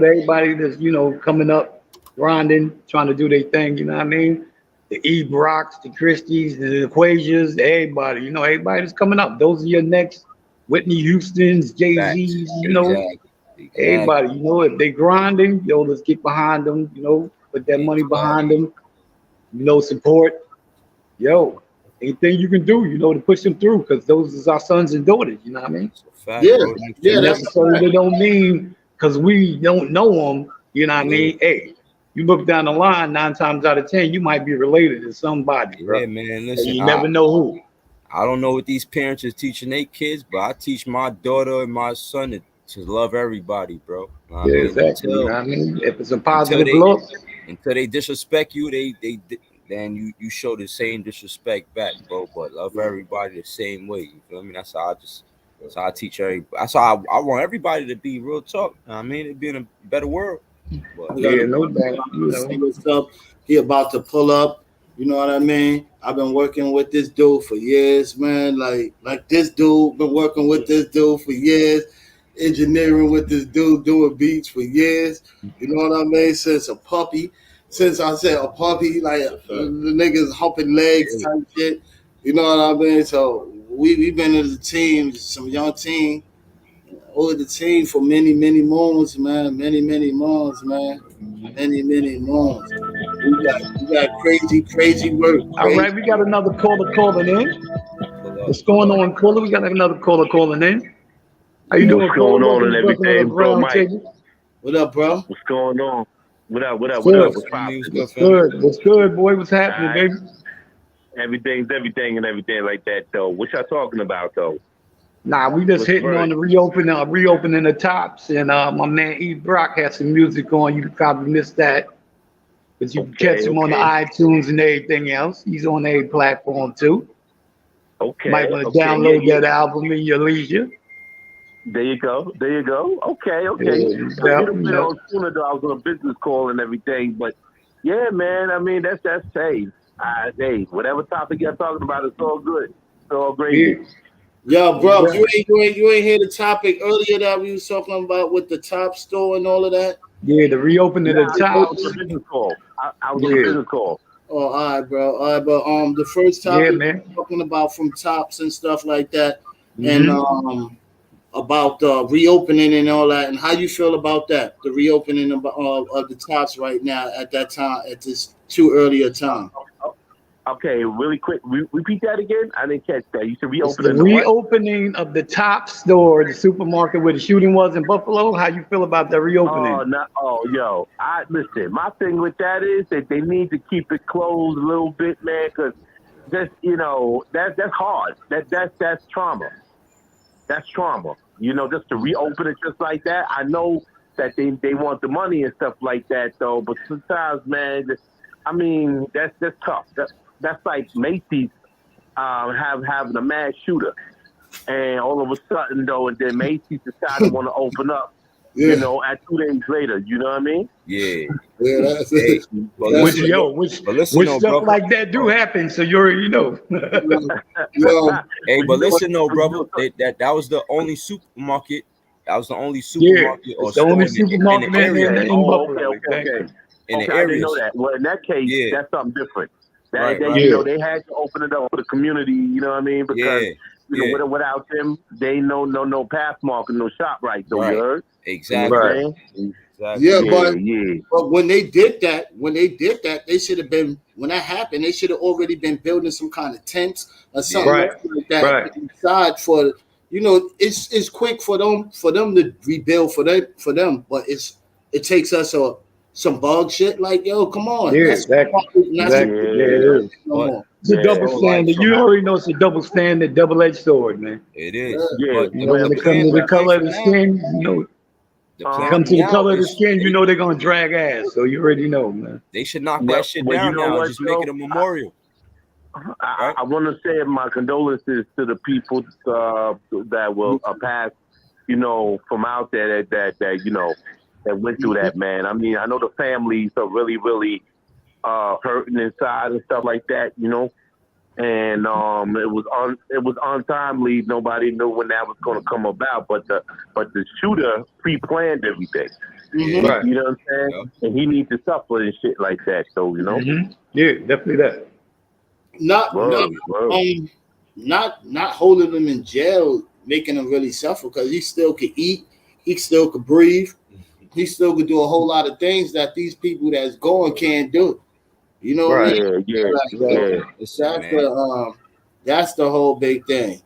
be. everybody that's coming up, grinding, trying to do their thing. You know what I mean? The E Brocks, the Christies, the Equations, everybody. You know, everybody that's coming up. Those are your next Whitney Houston's, Jay Z's. You know, everybody. You know, if they grinding, let's get behind them. You know, put that money behind them. You know, support. Anything you can do, to push them through, because those is our sons and daughters. You know what I mean? Necessarily they don't mean because we don't know them. You know what I mean? Hey, you look down the line, 9 times out of 10, you might be related to somebody, bro. Yeah, man. Listen, you never know who. I don't know what these parents are teaching their kids, but I teach my daughter and my son to love everybody, bro. Exactly. You know what I mean? If it's a positive look, until they disrespect you, then you show the same disrespect back, bro. But love everybody the same way. You feel me? That's how I teach everybody. That's how I want everybody to be. Real talk. I mean, it'd be in a better world. But, no doubt. What's up? He about to pull up. You know what I mean? I've been working with this dude for years, man. Like this dude been working with this dude for years, engineering with this dude, doing beats for years. You know what I mean? Since a puppy. Since I said a puppy, like the niggas humping legs type shit. You know what I mean? So we've been as a team, some young team, over the team for many moons, man. Many moons, man. Many moons. We got crazy work. All right, we got another caller calling in. What's going on, caller? We got another caller calling in. How you doing, What's going on and everything, bro, Mike? What up, bro? What's going on? What up? What's poppin'? What's good, boy? What's happening, baby? Everything's everything and everything like that, though. What y'all talking about, though? Nah, we just hitting on the reopening the tops, and my man E Brock has some music on. You probably missed that, but you can catch him on the iTunes and everything else. He's on a platform too. Okay. Might want to download that album in your leisure. There you go. Okay. Sooner though, I was on a business call and everything, but yeah, man. I mean, that's hey, whatever topic you're talking about, it's all good. It's all great. Yo, bro, you ain't hear the topic earlier that we was talking about with the top store and all of that? Yeah, the reopening of the tops. I was on a business call. I was on a business call. Oh, all right, bro. All right, but the first topic talking about from tops and stuff like that, and about reopening and all that, and how you feel about that, the reopening of the tops right now at that time, at this too early a time. Okay, really quick. Repeat that again. I didn't catch that. You said reopening. The reopening of the top store, the supermarket where the shooting was in Buffalo. How you feel about the reopening? Listen. My thing with that is that they need to keep it closed a little bit, man, because that's that's hard. That's trauma. That's trauma. Just to reopen it just like that. I know that they want the money and stuff like that, though. But sometimes, man, I mean, that's tough. That's like Macy's having a mass shooter, and all of a sudden though, and then Macy's decided to want to open up. At 2 days later, you know what I mean? Yeah. That's it. Which stuff like that do happen, so you already know. Hey, but listen though, brother, that was the only supermarket. That was the only supermarket or store in the area. Okay. In the area. I didn't know that. Well, in that case, that's something different. They had to open it up for the community. You know what I mean? Because without them, they no pass mark and no shop right. So you heard? Exactly. But when they did that, they should have been, when that happened, they should have already been building some kind of tents or something like that inside for, it's quick for them to rebuild for them, but it takes us some bug shit like, yo, come on. Yeah, exactly. It is. It's a double standard. You already know it's a double standard, double-edged sword, man. It is. But when it comes to the color of the skin, come to the color of the skin, they're gonna drag ass. So you already know, man. They should knock that shit down now. Just make it a memorial. I want to say my condolences to the people that will pass, from out there that went through that, man. I mean, I know the families are really, really hurting inside and stuff like that, you know. And it was untimely. Nobody knew when that was going to come about, but the shooter pre-planned everything. Mm-hmm. Right. You know what I'm saying? Yep. And he needs to suffer and shit like that. So you know. Mm-hmm. Yeah, definitely that. Not holding them in jail, making them really suffer, because he still could eat, he still could breathe, he still could do a whole lot of things that these people that's going can't do. You know what I mean? That's the whole big thing.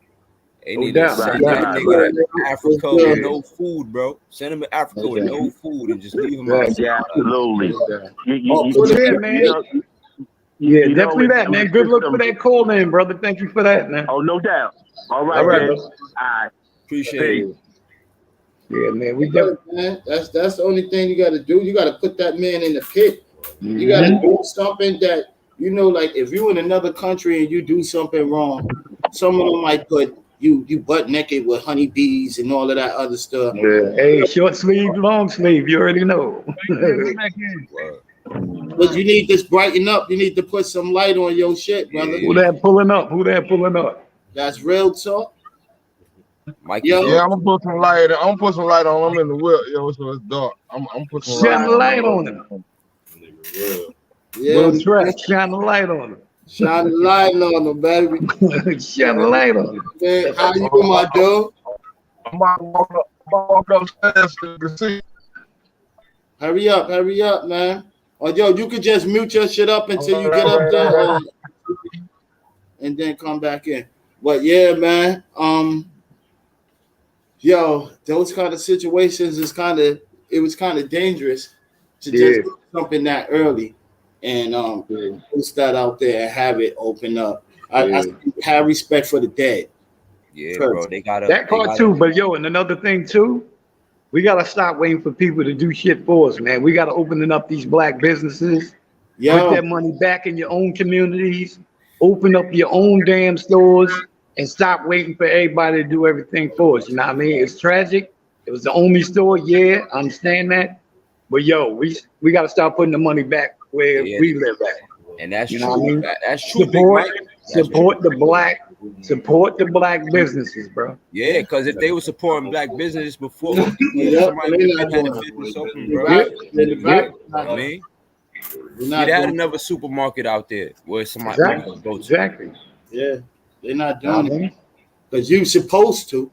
They need to send that nigga to Africa with no food, bro. Send him to Africa with no food and just leave him out. Yeah, absolutely. Yeah, definitely that, man. Good luck for that call in, brother. Thank you for that, man. Oh, no doubt. All right, man. All right. Appreciate it. Yeah, man. Man, that's the only thing you got to do. You got to put that man in the pit. Mm-hmm. You got to do something that, you know, like if you're in another country and you do something wrong, some of them might put you butt naked with honeybees and all of that other stuff. Yeah. Hey, short sleeve, long sleeve. You already know. But you need this brighten up. You need to put some light on your shit, brother. Who that pulling up? That's real talk. Mike, yeah, I'm gonna put some light. I'm gonna put some light on. I'm in the whip, yo, so it's dark. I'm putting some light on him. Yeah, shine the light on him. Shine the light on him, baby. Shine the light on him. Man, how you doing, my dude? I'm about to walk upstairs to the seat. Hurry up, man. Or yo, you could just mute your shit up until you get up there, and then come back in. But yeah, man. Yo, those kind of situations was kind of dangerous to just do something that early and post that out there and have it open up. I have respect for the dead. Yeah, bro, they got that part too. But yo, and another thing too, we gotta stop waiting for people to do shit for us, man. We gotta open up these black businesses, put that money back in your own communities, open up your own damn stores. And stop waiting for everybody to do everything for us. You know what I mean? It's tragic. It was the only store. Yeah, I understand that. But yo, we got to start putting the money back where we live at. And that's you true. Know what I mean? That's true. Support the black businesses, bro. Yeah, because if they were supporting black businesses before, somebody had a business open, bro. I mean, you'd had another supermarket out there where somebody could go to. Exactly. Yeah. They're not doing it because you're supposed to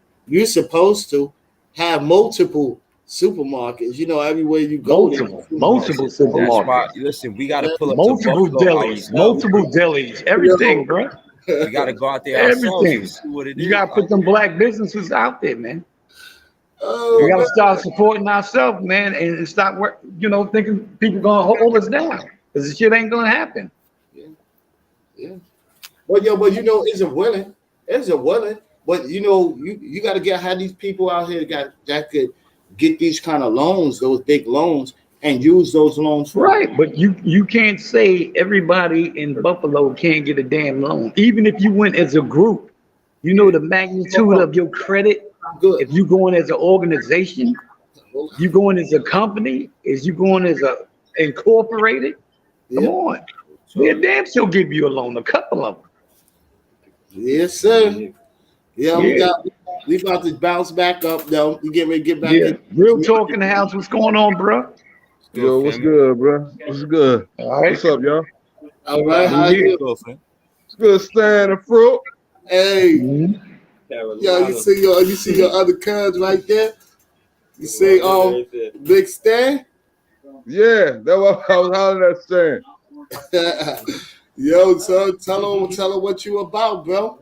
have multiple supermarkets. You know, everywhere you go, multiple supermarkets. Why, listen, we got to pull up multiple delis, everything, bro. We got to go out there ourselves and see what it is. You got to put them black businesses out there, man. We got to start supporting ourselves, man, and stop thinking people gonna hold us down because the shit ain't gonna happen. Yeah. But you know, is it willing? But you know, you got to have these people out here that could get these kind of loans, those big loans, and use those loans for right. But you can't say everybody in Buffalo can't get a damn loan, even if you went as a group. You know the magnitude of your credit. If you going as an organization, you going as a company, is you going as a incorporated? Come on, they'll damn sure give you a loan, a couple of them. Yes, sir. Yeah, we about to bounce back up though. We get ready to get back. Yeah, real talk in the house. What's going on, bro? Yo, what's good, bro? What's good? All right. What's up, y'all? All right, how you? It's good staying the fruit. Hey, yo, you see your other cuz right there? You see, Big Stan? Yeah, that's what I was hollering at Stan. Yo, son, tell her what you about, bro.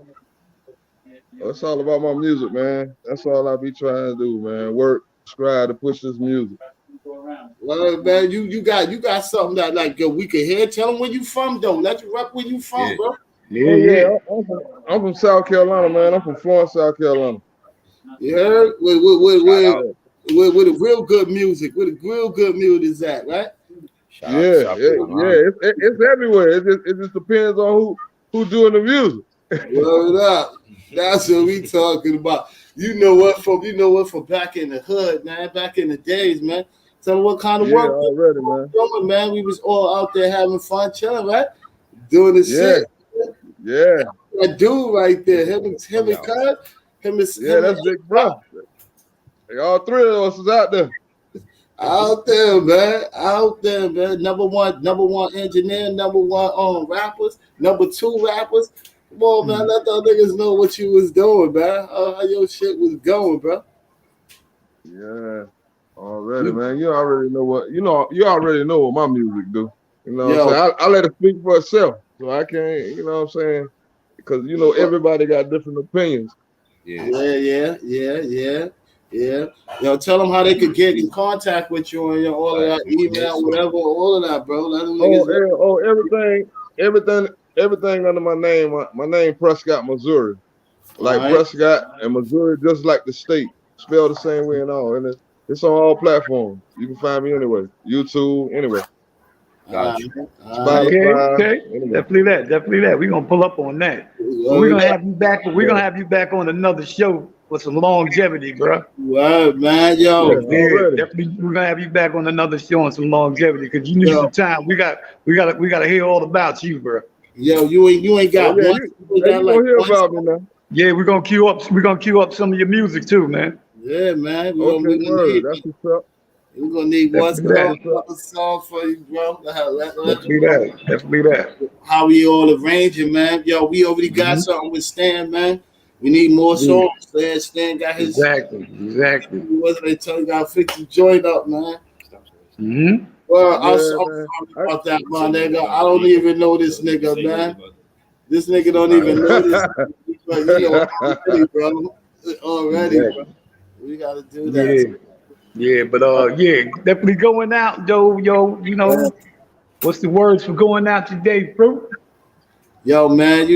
It's all about my music, man. That's all I be trying to do, man. Work, strive to push this music. Well, man, you got something that like we can hear. Tell them where you from, though. Let you rap where you from, bro. Yeah. I'm from South Carolina, man. I'm from Florence, South Carolina. Yeah, with the real good music. Where the real good music is at, right? Yeah. It's everywhere. It just depends on who doing the music. Word up. That's what we talking about. You know what from back in the hood, man. Back in the days, man. Tell them what kind of Yeah, work already, man. doing, man. We was all out there having fun, chilling, right? Doing the shit. Yeah. That dude right there, him and Cuz, That's big bro. All three of us is out there. Out there, man. Number one engineer, number one rappers, number two rappers. Come on, man. Let the niggas know what you was doing, man. How your shit was going, bro. Yeah. Already, man. You already know what my music do. You know what I'm saying? I let it speak for itself. So I can't, you know what I'm saying? Because everybody got different opinions. Yeah. Yo, tell them how they could get in contact with you and all of that email, whatever, all of that, bro. Let them niggas Everything under my name. My name Prescott, Missouri. Like Prescott and Missouri, just like the state, spelled the same way and all. And it's on all platforms. You can find me anywhere. YouTube, anywhere. Gotcha. Okay. Definitely that. We're gonna pull up on that. We're gonna have you back. We're gonna have you back on another show with some longevity, bro. Word, man, yo. Definitely, we're gonna have you back on another show on some longevity because you need some time. We gotta hear all about you, bro. Yo, you ain't got one. You gonna hear about me now. Yeah, we're gonna queue up some of your music too, man. Yeah, man. That's what's up. We're gonna need one song for you, bro. Definitely that. How we all arranging, man? Yo, we already got something with Stan, man. We need more songs. Stan got his exactly. Wasn't they tell you got to fix the joint up, man? Well, I'm sorry about that, my nigga. I don't even know this nigga, man. This nigga don't even know this. But, already, bro. Already, bro. We gotta do that. Yeah, but definitely going out, yo. You know, what's the words for going out today, bro? Yo, man,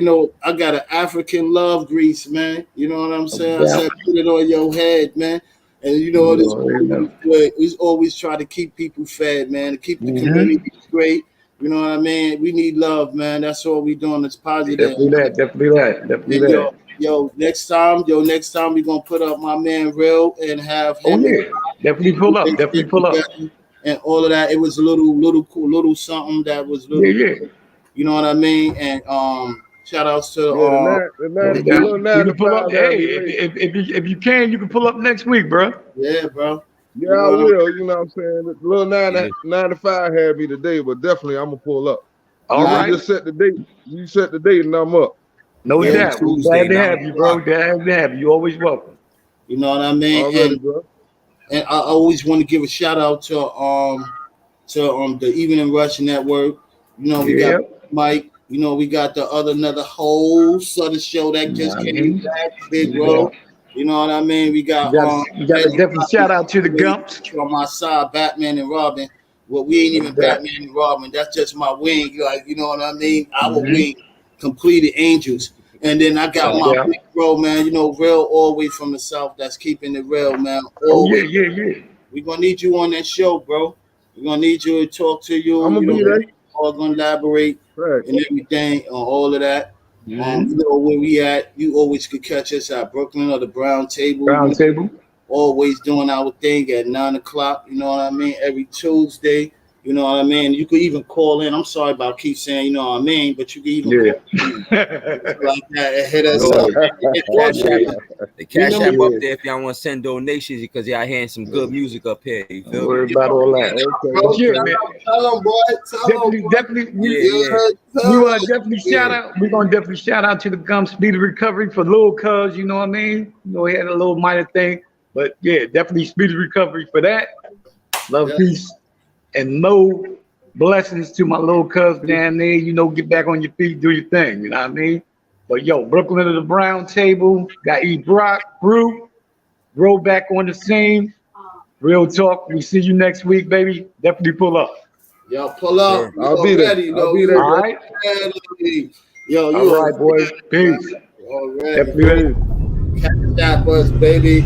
I got an African love grease, man. You know what I'm saying? I said, put it on your head, man. And we always try to keep people fed, man, to keep the community straight. You know what I mean? We need love, man. That's all we doing. It's positive. Definitely that. Yo, next time we're gonna put up my man Real and have him. Definitely pull up. And all of that. It was a little something that was little. Yeah. You know what I mean? And shout outs to you can pull up. Hey, if you can, you can pull up next week, bro. Yeah, bro. Yeah, I will. You know what I'm saying? The little 9 to 5 had me today, but definitely I'm gonna pull up. All right. Just set the date. You set the date, and I'm up. No doubt. Glad to have you, bro. Glad to have you. You're always welcome. You know what I mean? Already, bro. And I always want to give a shout out to the Evening Rush Network. We got Mike. We got another whole Southern show that just came back, Big Bro. You know what I mean? We got you got to definitely shout out to the Gumps on my side, Batman and Robin. Well, we ain't even Batman and Robin. That's just my wing. Like, you know what I mean? Our wing, completed angels. And then I got my big bro, man. Real always from the South. That's keeping it real, man. Always. Yeah. We're gonna need you on that show, bro. We're gonna need you to talk to you. I'm gonna be there. All gonna elaborate and everything on all of that. You know where we at. You always could catch us at Brooklyn or the Brown Table. Always doing our thing at 9 o'clock. You know what I mean? Every Tuesday. You know what I mean? You could even call in. I'm sorry about keep saying, you know what I mean, but you can even call in like that and hit us up. The cash app up there if y'all want to send donations because y'all hearing some good music up here. You feel me? About all that. Tell them, boy. Definitely. We want to definitely shout out. We're going to definitely shout out to the Gum Speedy Recovery for Lil Cuz, you know what I mean? He had a little minor thing, but yeah, definitely Speedy Recovery for that. Love, peace. And no blessings to my little cousin down there. Get back on your feet, do your thing. You know what I mean? But yo, Brooklyn to the Brown Table. Got E. Brock, Brew. Roll back on the scene. Real talk. We see you next week, baby. Definitely pull up. Yo, pull up. I'll be there. I'll be there. All right. Yo, all right, boys. Peace. All right. Definitely ready. Catch that bus, baby.